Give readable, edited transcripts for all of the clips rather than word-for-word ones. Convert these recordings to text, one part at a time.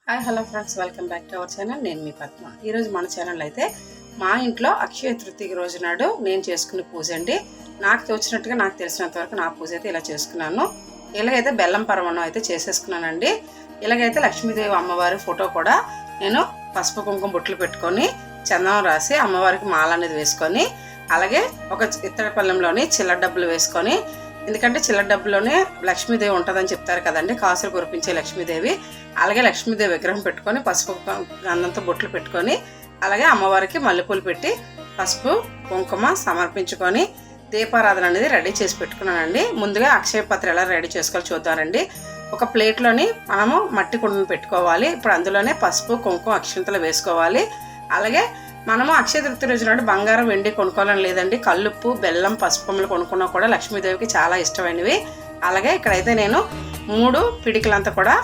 Hi hello friends, welcome back to our channel. నేను మీ పద్మ. ఈరోజు మన ఛానల్ అయితే మా ఇంట్లో అక్షయ తృతీయ రోజు నాడు నేను చేసుకునే పూజ అండి. నాకు తోచినట్టుగా నాకు తెలిసినంత వరకు నా పూజ అయితే ఇలా చేసుకున్నాను. ఇలాగైతే బెల్లం పరమాన్నం అయితే చేసేసుకున్నానండి. ఇలాగైతే లక్ష్మీదేవి అమ్మవారి ఫోటో కూడా నేను పసుపు కుంకుమ బొట్లు పెట్టుకొని చందనం రాసి అమ్మవారికి మాల అనేది వేసుకొని, అలాగే ఒక ఇత్తడి పళ్ళెంలోని చిల్లర డబ్బులు వేసుకొని, ఎందుకంటే చిల్లర డబ్బులోనే లక్ష్మీదేవి ఉంటుందని చెప్తారు కదండి, కాసులు కురిపించే లక్ష్మీదేవి. అలాగే లక్ష్మీదేవి విగ్రహం పెట్టుకొని పసుపు గంధంతో బొట్లు పెట్టుకొని, అలాగే అమ్మవారికి మల్లెపూలు పెట్టి పసుపు కుంకుమ సమర్పించుకొని దీపారాధన అనేది రెడీ చేసి పెట్టుకున్నానండి. ముందుగా అక్షయ పాత్ర ఎలా రెడీ చేసుకోవాలో చూద్దామండి. ఒక ప్లేట్లోని మనము మట్టి కుండను పెట్టుకోవాలి. ఇప్పుడు అందులోనే పసుపు కుంకుమ అక్షంతలు వేసుకోవాలి. అలాగే మనము అక్షయ తృతీయ రోజు నాడు బంగారం వెండి కొనుక్కోవాలని లేదండి, కల్లుప్పు బెల్లం పసుపమ్మలు కొనుక్కున్నా కూడా లక్ష్మీదేవికి చాలా ఇష్టమైనవి. అలాగే ఇక్కడైతే నేను 3 పిడికలంతా కూడా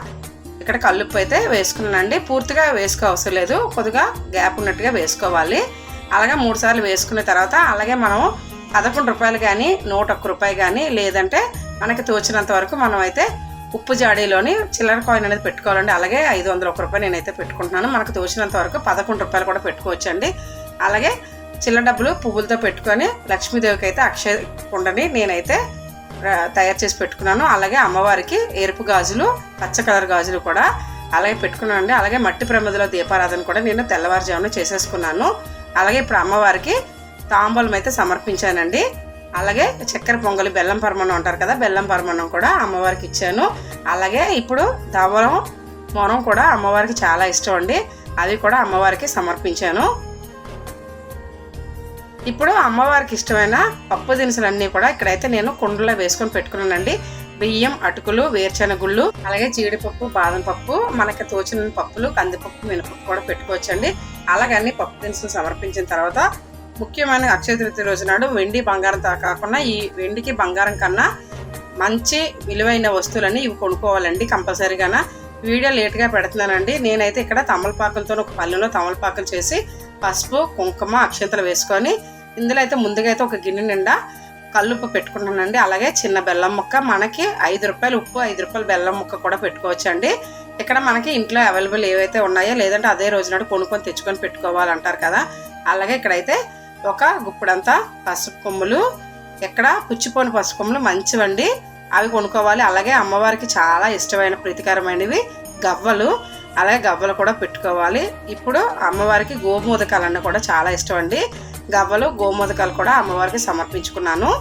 ఇక్కడ కల్లుప్పు అయితే వేసుకున్నానండి. పూర్తిగా వేసుకో అవసరం లేదు, కొద్దిగా గ్యాప్ ఉన్నట్టుగా వేసుకోవాలి. అలాగే 3 సార్లు వేసుకున్న తర్వాత అలాగే మనము 11 రూపాయలు కానీ 101 రూపాయి కానీ లేదంటే మనకి తోచినంత వరకు మనం అయితే ఉప్పు జాడీలోని చిల్లర కాయిన్ అనేది పెట్టుకోవాలండి. అలాగే 501 రూపాయలు నేనైతే పెట్టుకుంటున్నాను. మనకు తోచినంత వరకు 11 రూపాయలు కూడా పెట్టుకోవచ్చండి. అలాగే చిల్లర డబ్బులు పువ్వులతో పెట్టుకొని లక్ష్మీదేవికి అయితే అక్షయ కుండని నేనైతే తయారు చేసి పెట్టుకున్నాను. అలాగే అమ్మవారికి ఎరుపు గాజులు పచ్చ కలర్ గాజులు కూడా అలాగే పెట్టుకున్నానండి. అలాగే మట్టి ప్రమిదలో దీపారాధన కూడా నేను తెల్లవారుజామున చేసేసుకున్నాను. అలాగే ఇప్పుడు అమ్మవారికి తాంబూలం అయితే సమర్పించానండి. అలాగే చక్కెర పొంగలి బెల్లం పరమాన్నం అంటారు కదా, బెల్లం పరమాన్నం కూడా అమ్మవారికి ఇచ్చాను. అలాగే ఇప్పుడు దవరం మొరం కూడా అమ్మవారికి చాలా ఇష్టం అండి, అవి కూడా అమ్మవారికి సమర్పించాను. ఇప్పుడు అమ్మవారికి ఇష్టమైన పప్పు దినుసులన్నీ కూడా ఇక్కడైతే నేను కుండలో వేసుకొని పెట్టుకున్నానండి. బియ్యం, అటుకులు, వేరుశనగుళ్ళు, అలాగే జీడిపప్పు, బాదం పప్పు, మనకి తోచిన పప్పులు, కందిపప్పు, మినపప్పు కూడా పెట్టుకోవచ్చండి. అలాగే అన్ని పప్పు దినుసులు సమర్పించిన తర్వాత ముఖ్యమైన అక్షయ తృతీయ రోజు నాడు వెండి బంగారం కాకుండా ఈ వెండికి బంగారం కన్నా మంచి విలువైన వస్తువులన్నీ ఇవి కొనుక్కోవాలండి కంపల్సరీగాన. వీడియో లేట్గా పెడుతున్నానండి. నేనైతే ఇక్కడ తమలపాకులతో ఒక పళ్ళెంలో తమలపాకులు చేసి పసుపు కుంకుమ అక్షంతలు వేసుకొని ఇందులో అయితే ముందుగా అయితే ఒక గిన్నె నిండా కల్లుప్పు పెట్టుకుంటానండి. అలాగే చిన్న బెల్లం ముక్క, మనకి 5 రూపాయలు ఉప్పు 5 రూపాయలు బెల్లం ముక్క కూడా పెట్టుకోవచ్చండి. ఇక్కడ మనకి ఇంట్లో అవైలబుల్ ఏవైతే ఉన్నాయో లేదంటే అదే రోజు నాడు కొనుక్కొని తెచ్చుకొని పెట్టుకోవాలంటారు కదా. అలాగే ఇక్కడైతే ఒక గుప్పుడంతా పసుపు కొమ్ములు, ఎక్కడ పుచ్చిపోని పసుపు కొమ్ములు మంచివండి, అవి కొనుక్కోవాలి. అలాగే అమ్మవారికి చాలా ఇష్టమైన ప్రీతికరమైనవి గవ్వలు, అలాగే గవ్వలు కూడా పెట్టుకోవాలి. ఇప్పుడు అమ్మవారికి గోమోదకాలన్న కూడా చాలా ఇష్టం అండి. గవ్వలు గోమోదకాలు కూడా అమ్మవారికి సమర్పించుకున్నాను.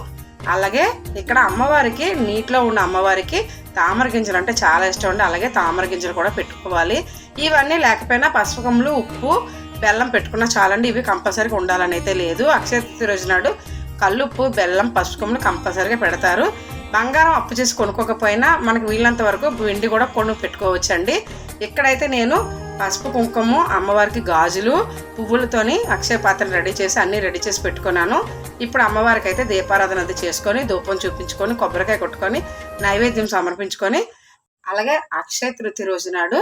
అలాగే ఇక్కడ అమ్మవారికి నీటిలో ఉన్న అమ్మవారికి తామర గింజలు అంటే చాలా ఇష్టం అండి. అలాగే తామర గింజలు కూడా పెట్టుకోవాలి. ఇవన్నీ లేకపోయినా పసుపు కొమ్ములు ఉప్పు బెల్లం పెట్టుకున్నా చాలండి. ఇవి కంపల్సరీగా ఉండాలని అయితే లేదు. అక్షయ తృతీయ రోజు నాడు కల్లుప్పు బెల్లం పసుపు కొమ్ములు కంపల్సరీగా పెడతారు. బంగారం అప్పు చేసి కొనుక్కోకపోయినా మనకు వీళ్ళంత వరకు వెండి కూడా కొను పెట్టుకోవచ్చండి. ఇక్కడైతే నేను పసుపు కుంకుమ అమ్మవారికి గాజులు పువ్వులతోని అక్షయ పాత్రను రెడీ చేసి అన్నీ రెడీ చేసి పెట్టుకున్నాను. ఇప్పుడు అమ్మవారికి అయితే దీపారాధన అది చేసుకొని ధూపం చూపించుకొని కొబ్బరికాయ కొట్టుకొని నైవేద్యం సమర్పించుకొని, అలాగే అక్షయ తృతీయ రోజు నాడు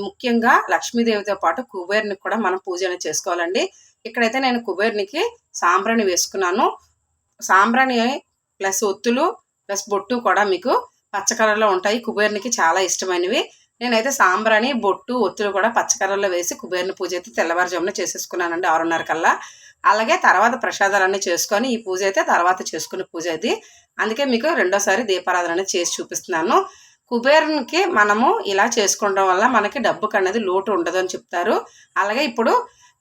ముఖ్యంగా లక్ష్మీదేవితో పాటు కుబేర్ని కూడా మనం పూజను చేసుకోవాలండి. ఇక్కడైతే నేను కుబేర్నికి సాంబ్రాణి వేసుకున్నాను. సాంబ్రాణి ప్లస్ ఒత్తులు ప్లస్ బొట్టు కూడా మీకు పచ్చ కలర్లో ఉంటాయి. కుబేర్నికి చాలా ఇష్టమైనవి. నేనైతే సాంబ్రాణి బొట్టు ఒత్తులు కూడా పచ్చ కలర్లో వేసి కుబేర్ని పూజ అయితే తెల్లవారుజామున చేసేసుకున్నానండి 6:30 కల్లా. అలాగే తర్వాత ప్రసాదాలన్నీ చేసుకొని ఈ పూజ అయితే తర్వాత చేసుకునే పూజ అది. అందుకే మీకు రెండోసారి దీపారాధన అనేది చేసి చూపిస్తున్నాను. కుబేరునికి మనము ఇలా చేసుకోవడం వల్ల మనకి డబ్బుకి అనేది లోటు ఉండదు అని చెప్తారు. అలాగే ఇప్పుడు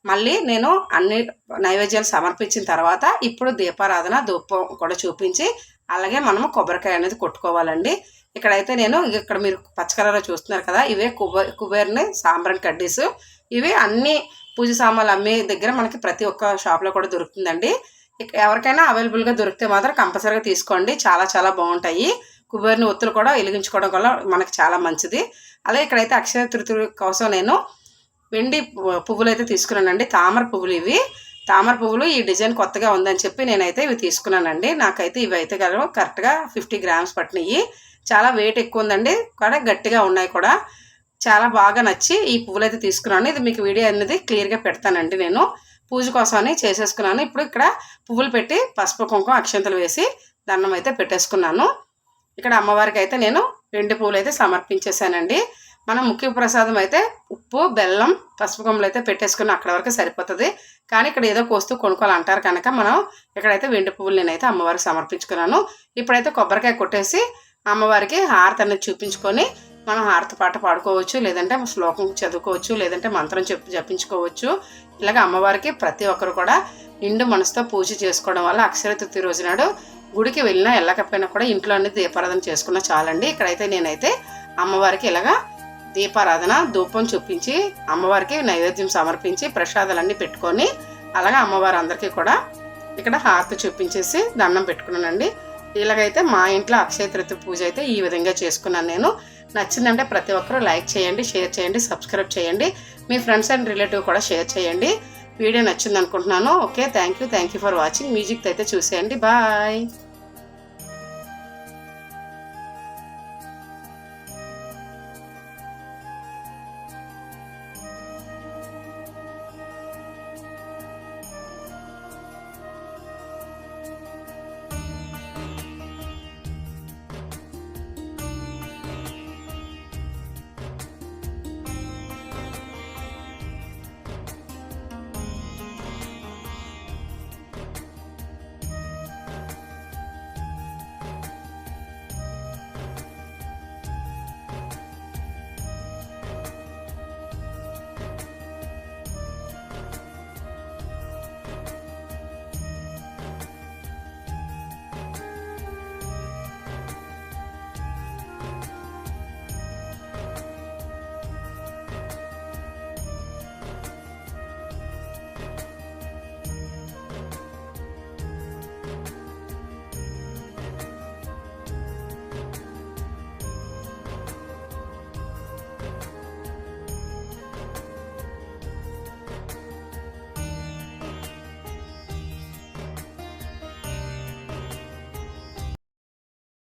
మళ్ళీ నేను అన్ని నైవేద్యాలు సమర్పించిన తర్వాత ఇప్పుడు దీపారాధన ధూపం కూడా చూపించి అలాగే మనము కొబ్బరికాయ అనేది కొట్టుకోవాలండి. ఇక్కడైతే నేను ఇక్కడ మీరు పచ్చ కలర్లో చూస్తున్నారు కదా, ఇవే కుబేర్ని సాంబ్రాణి కడ్డీసు. ఇవి అన్ని పూజ సామాన్లు అమ్మే దగ్గర మనకి ప్రతి ఒక్క షాప్లో కూడా దొరుకుతుందండి. ఎవరికైనా అవైలబుల్గా దొరికితే మాత్రం కంపల్సరీగా తీసుకోండి, చాలా చాలా బాగుంటాయి. కుబేర్ని ఒత్తులు కూడా వెలిగించుకోవడం వల్ల మనకి చాలా మంచిది. అలాగే ఇక్కడైతే అక్షయ తృతీయ కోసం నేను వెండి పువ్వులు అయితే తీసుకున్నానండి. తామర పువ్వులు ఇవి. తామర పువ్వులు ఈ డిజైన్ కొత్తగా ఉందని చెప్పి నేనైతే ఇవి తీసుకున్నానండి. నాకైతే ఇవి అయితే కరెక్ట్గా 50 గ్రామ్స్ పట్టినాయి. చాలా వెయిట్ ఎక్కువ ఉందండి, కూడా గట్టిగా ఉన్నాయి కూడా. చాలా బాగా నచ్చి ఈ పువ్వులు అయితే తీసుకున్నాను. ఇది మీకు వీడియో అనేది క్లియర్గా పెడతానండి. నేను పూజ కోసమని చేసేసుకున్నాను. ఇప్పుడు ఇక్కడ పువ్వులు పెట్టి పసుపు కుంకుమ అక్షంతలు వేసి దండం అయితే పెట్టేసుకున్నాను. ఇక్కడ అమ్మవారికి అయితే నేను వెండి పువ్వులు అయితే సమర్పించేశానండి. మనం ముఖ్య ప్రసాదం అయితే ఉప్పు, బెల్లం, పసుపు కొమ్మలు అయితే పెట్టేసుకుని అక్కడ వరకు సరిపోతుంది. కానీ ఇక్కడ ఏదో కోస్తూ కొనుక్కోవాలంటారు కనుక మనం ఇక్కడైతే వెండి పువ్వులు నేనైతే అమ్మవారికి సమర్పించుకున్నాను. ఇప్పుడైతే కొబ్బరికాయ కొట్టేసి అమ్మవారికి హారతి అనేది చూపించుకొని మనం హారతి పాట పాడుకోవచ్చు, లేదంటే శ్లోకం చదువుకోవచ్చు, లేదంటే మంత్రం జపించుకోవచ్చు. ఇలాగ అమ్మవారికి ప్రతి ఒక్కరు కూడా నిండు మనసుతో పూజ చేసుకోవడం వల్ల అక్షయ తృతీయ రోజు నాడు గుడికి వెళ్ళినా వెళ్ళకపోయినా కూడా ఇంట్లో అన్ని దీపారాధన చేసుకున్నా చాలండి. ఇక్కడైతే నేనైతే అమ్మవారికి ఇలాగా దీపారాధన ధూపం చూపించి అమ్మవారికి నైవేద్యం సమర్పించి ప్రసాదాలన్నీ పెట్టుకొని అలాగే అమ్మవారు అందరికీ కూడా ఇక్కడ హారతి చూపించేసి దండం పెట్టుకున్నానండి. ఇలాగైతే మా ఇంట్లో అక్షయ తృతీయ పూజ అయితే ఈ విధంగా చేసుకున్నాను నేను. నచ్చిందంటే ప్రతి ఒక్కరూ లైక్ చేయండి, షేర్ చేయండి, సబ్స్క్రైబ్ చేయండి. మీ ఫ్రెండ్స్ అండ్ రిలేటివ్ కూడా షేర్ చేయండి. వీడియో నచ్చింది అనుకుంటున్నాను. Okay, thank you for watching. Music అయితే చూసేయండి. బాయ్.